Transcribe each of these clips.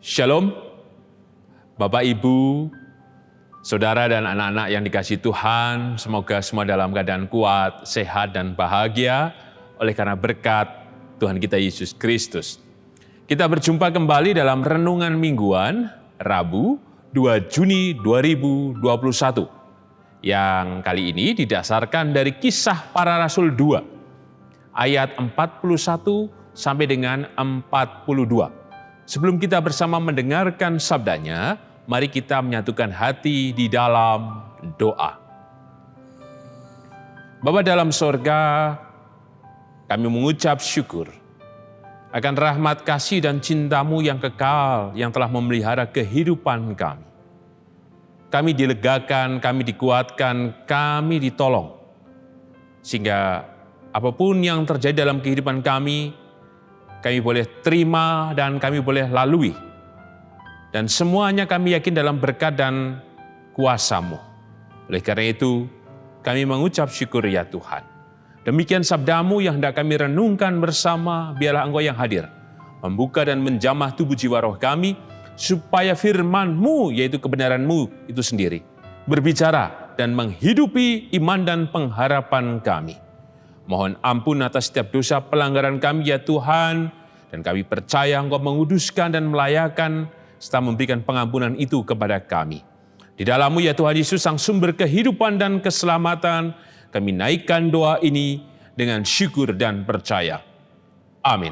Shalom, Bapak, Ibu, Saudara dan anak-anak yang dikasihi Tuhan, semoga semua dalam keadaan kuat, sehat, dan bahagia oleh karena berkat Tuhan kita Yesus Kristus. Kita berjumpa kembali dalam Renungan Mingguan, Rabu 2 Juni 2021, yang kali ini didasarkan dari Kisah Para Rasul 2, ayat 41 sampai dengan 42. Sebelum kita bersama mendengarkan sabdanya, mari kita menyatukan hati di dalam doa. Bapa dalam sorga, kami mengucap syukur akan rahmat kasih dan cinta-Mu yang kekal yang telah memelihara kehidupan kami. Kami dilegakan, kami dikuatkan, kami ditolong. Sehingga apapun yang terjadi dalam kehidupan kami boleh terima dan kami boleh lalui. Dan semuanya kami yakin dalam berkat dan kuasa-Mu. Oleh karena itu, kami mengucap syukur ya Tuhan. Demikian sabda-Mu yang hendak kami renungkan bersama, biarlah Engkau yang hadir, membuka dan menjamah tubuh jiwa roh kami, supaya firman-Mu, yaitu kebenaran-Mu itu sendiri, berbicara dan menghidupi iman dan pengharapan kami. Mohon ampun atas setiap dosa pelanggaran kami ya Tuhan, dan kami percaya Engkau menguduskan dan melayakan, serta memberikan pengampunan itu kepada kami. Di dalam-Mu ya Tuhan Yesus, Sang sumber kehidupan dan keselamatan, kami naikkan doa ini dengan syukur dan percaya. Amin.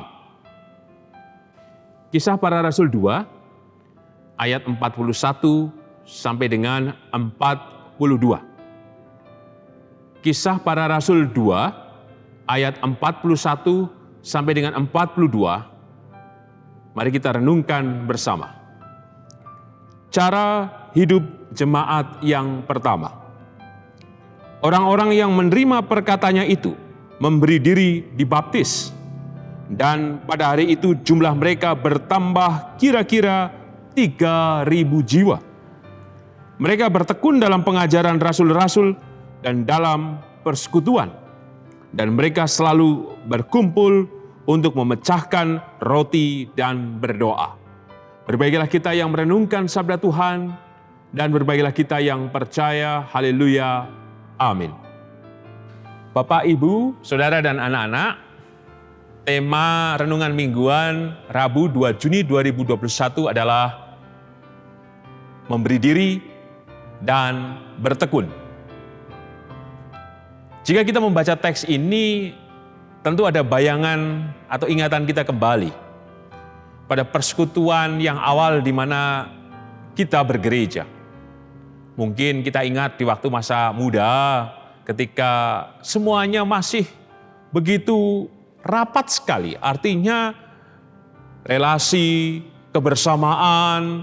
Kisah Para Rasul 2, ayat 41 sampai dengan 42. Kisah Para Rasul 2, ayat 41 sampai dengan 42, mari kita renungkan bersama. Cara hidup jemaat yang pertama. Orang-orang yang menerima perkataannya itu memberi diri dibaptis, dan pada hari itu jumlah mereka bertambah kira-kira 3.000 jiwa. Mereka bertekun dalam pengajaran rasul-rasul dan dalam persekutuan. Dan mereka selalu berkumpul untuk memecahkan roti dan berdoa. Berbahagialah kita yang merenungkan sabda Tuhan, dan berbahagialah kita yang percaya. Haleluya. Amin. Bapak, Ibu, Saudara, dan anak-anak, tema Renungan Mingguan Rabu 2 Juni 2021 adalah memberi diri dan bertekun. Jika kita membaca teks ini, tentu ada bayangan atau ingatan kita kembali pada persekutuan yang awal di mana kita bergereja. Mungkin kita ingat di waktu masa muda, ketika semuanya masih begitu rapat sekali. Artinya relasi, kebersamaan,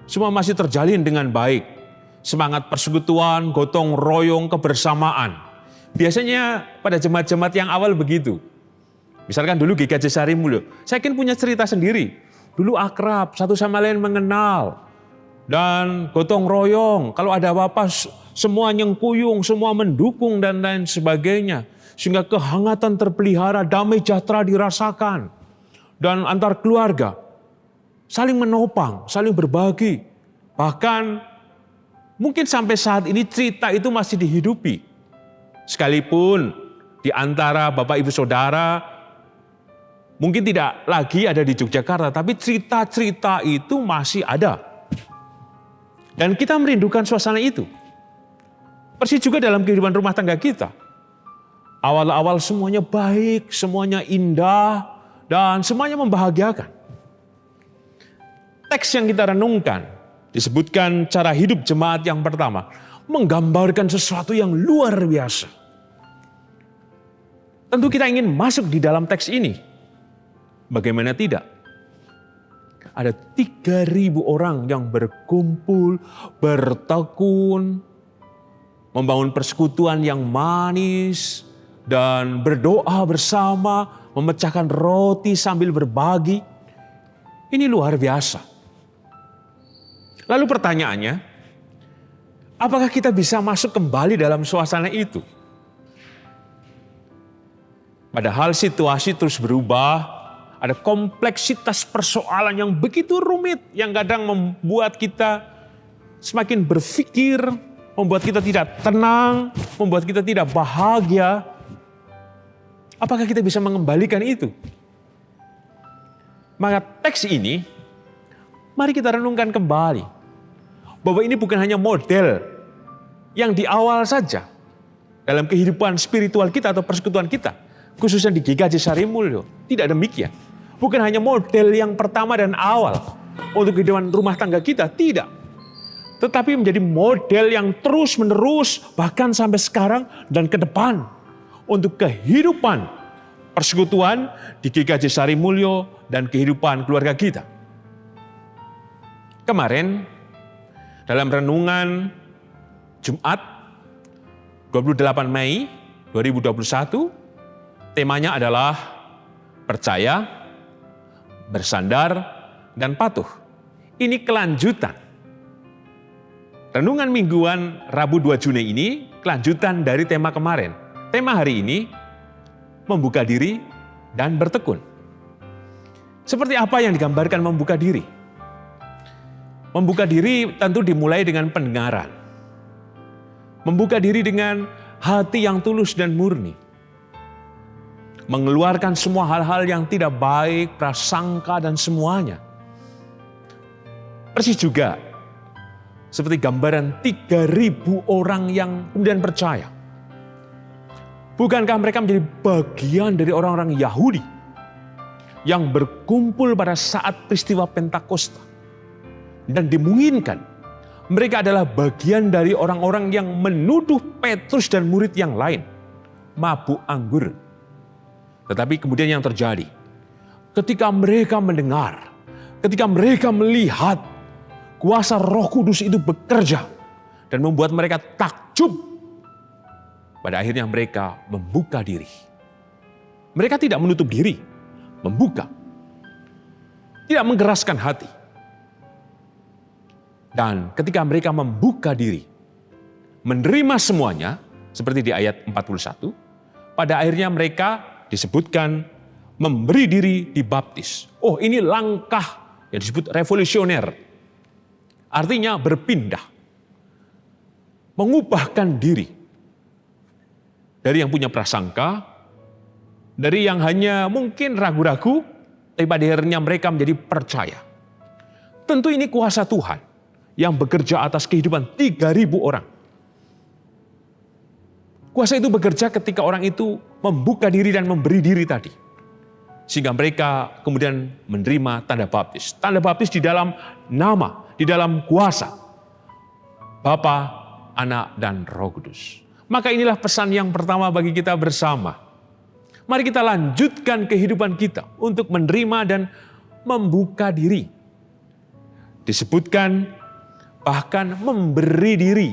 semua masih terjalin dengan baik. Semangat persekutuan, gotong royong, kebersamaan. Biasanya pada jemaat-jemaat yang awal begitu. Misalkan dulu GKJ Sarimulyo, saya yakin punya cerita sendiri. Dulu akrab, satu sama lain mengenal. Dan gotong royong, kalau ada apa-apa semua nyengkuyung, semua mendukung dan lain sebagainya. Sehingga kehangatan terpelihara, damai sejahtera dirasakan. Dan antar keluarga, saling menopang, saling berbagi. Bahkan mungkin sampai saat ini cerita itu masih dihidupi. Sekalipun di antara Bapak Ibu Saudara mungkin tidak lagi ada di Yogyakarta, tapi cerita-cerita itu masih ada. Dan kita merindukan suasana itu. Persis juga dalam kehidupan rumah tangga kita. Awal-awal semuanya baik, semuanya indah, dan semuanya membahagiakan. Teks yang kita renungkan disebutkan cara hidup jemaat yang pertama, menggambarkan sesuatu yang luar biasa. Tentu kita ingin masuk di dalam teks ini. Bagaimana tidak? Ada 3.000 orang yang berkumpul, bertekun, membangun persekutuan yang manis, dan berdoa bersama, memecahkan roti sambil berbagi. Ini luar biasa. Lalu pertanyaannya, apakah kita bisa masuk kembali dalam suasana itu? Padahal situasi terus berubah, Ada kompleksitas persoalan yang begitu rumit, yang kadang membuat kita semakin berpikir, membuat kita tidak tenang, membuat kita tidak bahagia. Apakah kita bisa mengembalikan itu? Maka teks ini, mari kita renungkan kembali. Bahwa ini bukan hanya model yang di awal saja dalam kehidupan spiritual kita atau persekutuan kita. Khususnya di GKJ Sarimulyo. Tidak demikian. Bukan hanya model yang pertama dan awal untuk kehidupan rumah tangga kita, tidak. Tetapi menjadi model yang terus menerus bahkan sampai sekarang dan ke depan untuk kehidupan persekutuan di GKJ Sarimulyo dan kehidupan keluarga kita. Kemarin dalam renungan Jumat 28 Mei 2021 temanya adalah percaya, bersandar, dan patuh. Ini kelanjutan. Renungan mingguan Rabu 2 Juni ini kelanjutan dari tema kemarin. Tema hari ini, membuka diri dan bertekun. Seperti apa yang digambarkan membuka diri? Membuka diri tentu dimulai dengan pendengaran. Membuka diri dengan hati yang tulus dan murni. Mengeluarkan semua hal-hal yang tidak baik, prasangka dan semuanya. Persis juga seperti gambaran 3.000 orang yang kemudian percaya. Bukankah mereka menjadi bagian dari orang-orang Yahudi yang berkumpul pada saat peristiwa Pentakosta? Dan dimungkinkan mereka adalah bagian dari orang-orang yang menuduh Petrus dan murid yang lain mabuk anggur. Tetapi kemudian yang terjadi, ketika mereka mendengar, ketika mereka melihat kuasa Roh Kudus itu bekerja dan membuat mereka takjub, pada akhirnya mereka membuka diri. Mereka tidak menutup diri, membuka. Tidak menggeraskan hati. Dan ketika mereka membuka diri, menerima semuanya, seperti di ayat 41, pada akhirnya mereka disebutkan memberi diri dibaptis. Oh, ini langkah yang disebut revolusioner. Artinya berpindah. Mengubahkan diri. Dari yang punya prasangka, dari yang hanya mungkin ragu-ragu, tapi pada akhirnya mereka menjadi percaya. Tentu ini kuasa Tuhan yang bekerja atas kehidupan 3.000 orang. Kuasa itu bekerja ketika orang itu membuka diri dan memberi diri tadi. Sehingga mereka kemudian menerima tanda baptis. Tanda baptis di dalam nama, di dalam kuasa Bapa, Anak, dan Roh Kudus. Maka inilah pesan yang pertama bagi kita bersama. Mari kita lanjutkan kehidupan kita untuk menerima dan membuka diri. Disebutkan bahkan memberi diri.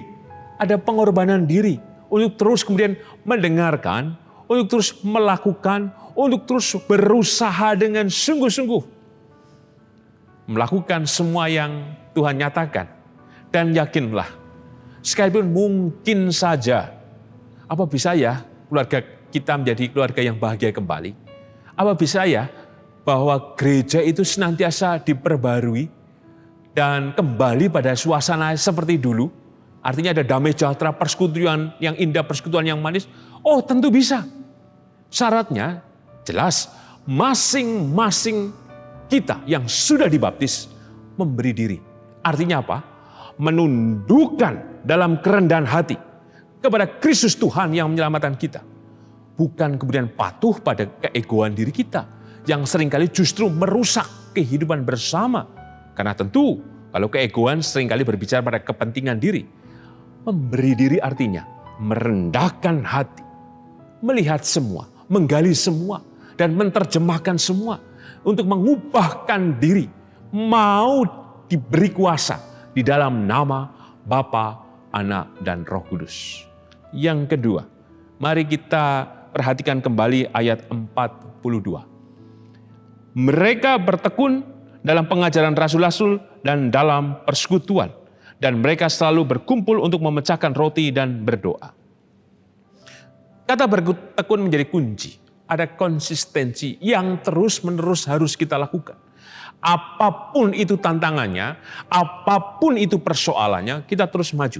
Ada pengorbanan diri untuk terus kemudian mendengarkan, untuk terus melakukan, untuk terus berusaha dengan sungguh-sungguh. Melakukan semua yang Tuhan nyatakan. Dan yakinlah, sekalipun mungkin saja, apa bisa ya keluarga kita menjadi keluarga yang bahagia kembali? Apa bisa ya bahwa gereja itu senantiasa diperbarui dan kembali pada suasana seperti dulu? Artinya ada damai sejahtera, persekutuan yang indah, persekutuan yang manis. Oh, tentu bisa. Syaratnya jelas, masing-masing kita yang sudah dibaptis memberi diri. Artinya apa? Menundukkan dalam kerendahan hati kepada Kristus Tuhan yang menyelamatkan kita. Bukan kemudian patuh pada keegoan diri kita yang seringkali justru merusak kehidupan bersama. Karena tentu kalau keegoan seringkali berbicara pada kepentingan diri. Memberi diri artinya merendahkan hati, melihat semua, menggali semua, dan menerjemahkan semua untuk mengubahkan diri, mau diberi kuasa di dalam nama Bapa, Anak, dan Roh Kudus. Yang kedua, mari kita perhatikan kembali ayat 42. Mereka bertekun dalam pengajaran rasul-rasul dan dalam persekutuan. Dan mereka selalu berkumpul untuk memecahkan roti dan berdoa. Kata bertekun menjadi kunci ada konsistensi yang terus-menerus harus kita lakukan. Apapun itu tantangannya, apapun itu persoalannya, kita terus maju.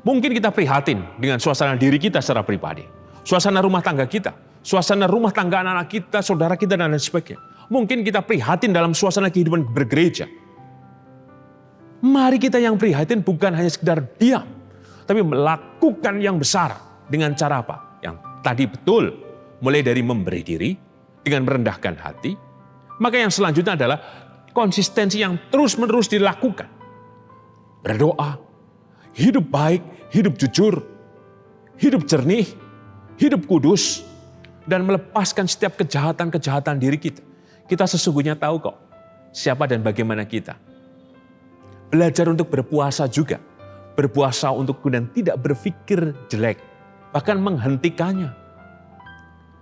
Mungkin kita prihatin dengan suasana diri kita secara pribadi, suasana rumah tangga kita, suasana rumah tangga anak-anak kita, saudara kita, dan lain sebagainya. Mungkin kita prihatin dalam suasana kehidupan bergereja. Mari kita yang prihatin bukan hanya sekedar diam, tapi melakukan yang besar dengan cara apa? Yang tadi betul, mulai dari memberi diri dengan merendahkan hati. Maka yang selanjutnya adalah konsistensi yang terus-menerus dilakukan. Berdoa, hidup baik, hidup jujur, hidup jernih, hidup kudus, dan melepaskan setiap kejahatan-kejahatan diri kita. Kita sesungguhnya tahu kok siapa dan bagaimana kita. Belajar untuk berpuasa juga. Berpuasa untuk kemudian tidak berpikir jelek, bahkan menghentikannya.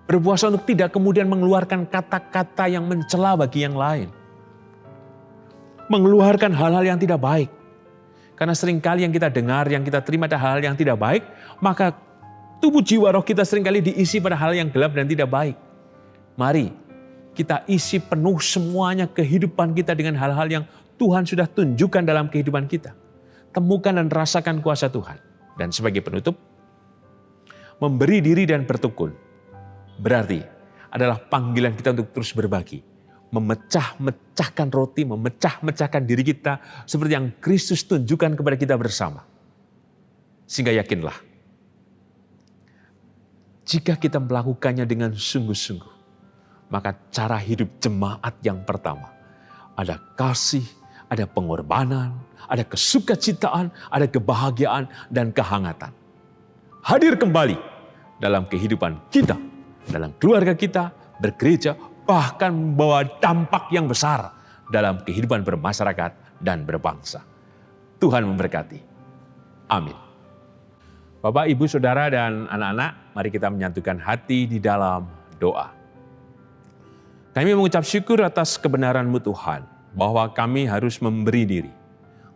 Berpuasa untuk tidak kemudian mengeluarkan kata-kata yang mencela bagi yang lain. Mengeluarkan hal-hal yang tidak baik. Karena seringkali yang kita dengar, yang kita terima adalah hal yang tidak baik, maka tubuh jiwa roh kita seringkali diisi pada hal yang gelap dan tidak baik. Mari kita isi penuh semuanya kehidupan kita dengan hal-hal yang Tuhan sudah tunjukkan dalam kehidupan kita. Temukan dan rasakan kuasa Tuhan. Dan sebagai penutup, memberi diri dan bertekun berarti adalah panggilan kita untuk terus berbagi. Memecah-mecahkan roti, memecah-mecahkan diri kita seperti yang Kristus tunjukkan kepada kita bersama. Sehingga yakinlah, jika kita melakukannya dengan sungguh-sungguh, maka cara hidup jemaat yang pertama, ada kasih, ada pengorbanan, ada kesukacitaan, ada kebahagiaan dan kehangatan. Hadir kembali dalam kehidupan kita, dalam keluarga kita, bergereja, bahkan membawa dampak yang besar dalam kehidupan bermasyarakat dan berbangsa. Tuhan memberkati. Amin. Bapak, Ibu, Saudara, dan anak-anak, mari kita menyatukan hati di dalam doa. Kami mengucap syukur atas kebenaran-Mu Tuhan, bahwa kami harus memberi diri,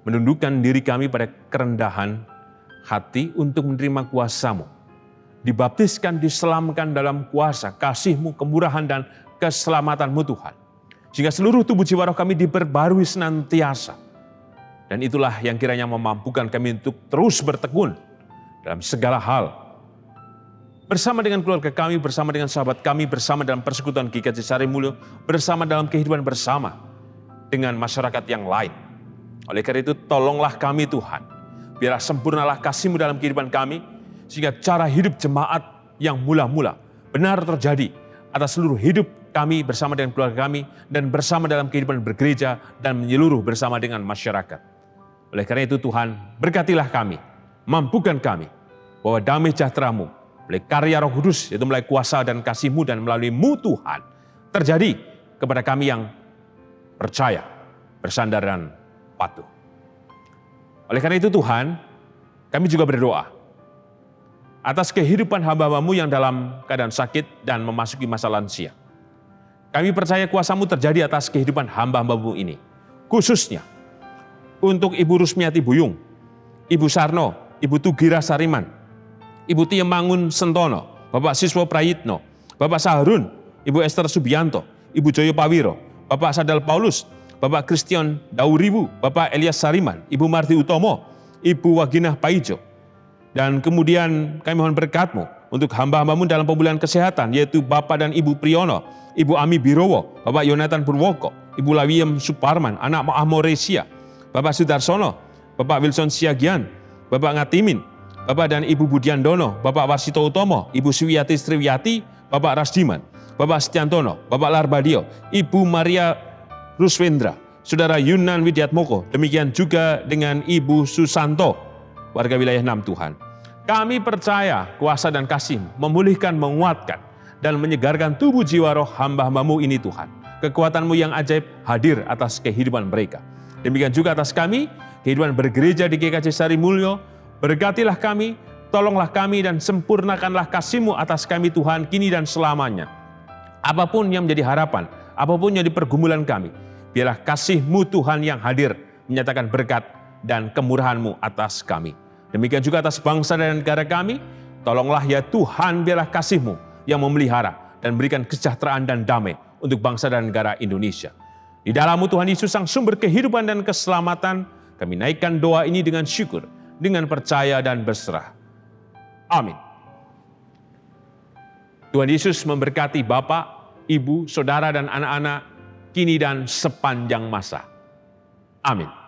menundukkan diri kami pada kerendahan hati untuk menerima kuasa-Mu. Dibaptiskan, diselamatkan dalam kuasa, kasih-Mu, kemurahan, dan keselamatan-Mu Tuhan. Sehingga seluruh tubuh jiwa roh kami diperbarui senantiasa. Dan itulah yang kiranya memampukan kami untuk terus bertekun dalam segala hal. Bersama dengan keluarga kami, bersama dengan sahabat kami, bersama dalam persekutuan GKJ Sarimulyo, bersama dalam kehidupan bersama dengan masyarakat yang lain. Oleh karena itu, tolonglah kami Tuhan. Biarlah sempurnalah kasih-Mu dalam kehidupan kami, sehingga cara hidup jemaat yang mula-mula benar terjadi atas seluruh hidup kami bersama dengan keluarga kami dan bersama dalam kehidupan bergereja dan menyeluruh bersama dengan masyarakat. Oleh karena itu Tuhan, berkatilah kami, mampukan kami, bahwa damai sejahtera-Mu, melalui karya Roh Kudus, yaitu melalui kuasa dan kasih-Mu dan melalui-Mu Tuhan, terjadi kepada kami yang percaya, bersandar dan patuh. Oleh karena itu Tuhan, kami juga berdoa atas kehidupan hamba-Mu yang dalam keadaan sakit dan memasuki masa lansia. Kami percaya kuasa-Mu terjadi atas kehidupan hamba-Mu ini. Khususnya untuk Ibu Rusmiati Buyung, Ibu Sarno, Ibu Tugira Sariman, Ibu Tiemangun Sentono, Bapak Siswo Prayitno, Bapak Saharun, Ibu Esther Subianto, Ibu Joyo Pawiro, Bapak Sadal Paulus, Bapak Christian Dauribu, Bapak Elias Sariman, Ibu Marti Utomo, Ibu Waginah Paijo. Dan kemudian kami mohon berkat-Mu untuk hamba-hamba-Mu dalam pemulihan kesehatan, yaitu Bapak dan Ibu Priyono, Ibu Ami Birowo, Bapak Yonatan Purwoko, Ibu Lawiem Suparman, anak Amoresia, Bapak Sudarsono, Bapak Wilson Siagian, Bapak Ngatimin, Bapak dan Ibu Budiandono, Bapak Warsito Utomo, Ibu Swiati Sriwiyati, Bapak Rasdiman, Bapak Setiantono, Bapak Larbadio, Ibu Maria Ruswendra, Saudara Yunan Widiatmoko, demikian juga dengan Ibu Susanto, warga wilayah 6 Tuhan. Kami percaya kuasa dan kasih memulihkan, menguatkan, dan menyegarkan tubuh jiwa roh hamba-hamba-Mu ini Tuhan. Kekuatan-Mu yang ajaib hadir atas kehidupan mereka. Demikian juga atas kami, kehidupan bergereja di GKJ Sarimulyo. Berkatilah kami, tolonglah kami, dan sempurnakanlah kasih-Mu atas kami Tuhan, kini dan selamanya. Apapun yang menjadi harapan, apapun yang di pergumulan kami, biarlah kasih-Mu Tuhan yang hadir menyatakan berkat dan kemurahan-Mu atas kami. Demikian juga atas bangsa dan negara kami, tolonglah ya Tuhan, biarlah kasih-Mu yang memelihara dan berikan kesejahteraan dan damai untuk bangsa dan negara Indonesia. Di dalam-Mu Tuhan Yesus sang sumber kehidupan dan keselamatan, kami naikkan doa ini dengan syukur, dengan percaya dan berserah. Amin. Tuhan Yesus memberkati Bapak, Ibu, Saudara dan anak-anak kini dan sepanjang masa. Amin.